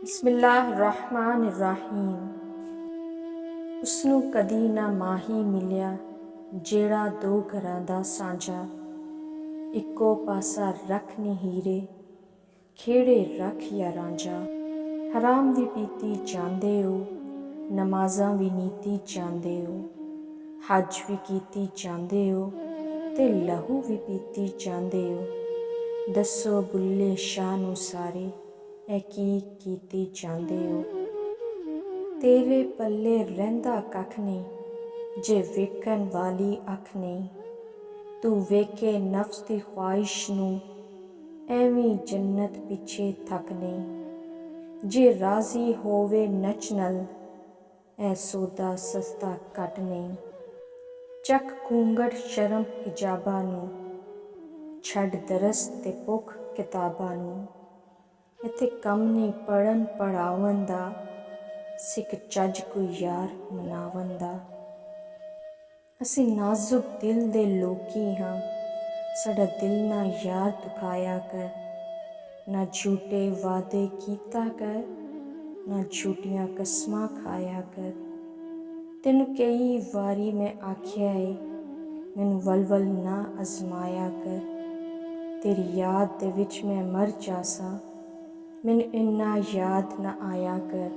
बिस्मिल्लाहिर्रहमानिर्रहीम। उसनू कदी ना माही मिलिया जेड़ा दो घरां दा सांझा। इक्को पासा रख नी हीरे खेड़े रख या रांझा। हराम भी पीती जांदे हो, नमाज़ां भी नीती जांदे हो, हज भी कीती जांदे हो ते लहू भी पीती जांदे हो। दसो बुल्ले शाह नू सारे ऐ की कीती जांदे हो। तेरे पल्ले रहिंदा कख नहीं जे वेखण वाली अख नहीं। तू वेखे नफ्स दी ख्वाहिश नू एवीं जन्नत पिछे थक नहीं। जे राज़ी होवे नच नल ऐ सौदा सस्ता घट नहीं। चक घूंघट शर्म हिजाबा नू छड़ दरस ते भुख किताबा नू। इत्थे कम नहीं पढ़न पढ़ावन दा सिख चज कोई यार मनावन दा। असीं नाजुक दिल दे लोकी हाँ, साडा दिल ना यार दुखाया कर। ना झूठे वादे कीता कर, ना झूठियां कसमां खाया कर। तेनू कई वारी मैं आख्या है मैनू वल ना अजमाया कर। तेरी याद दे विच मैं मर जासा, मैनू इन्ना याद ना आया कर।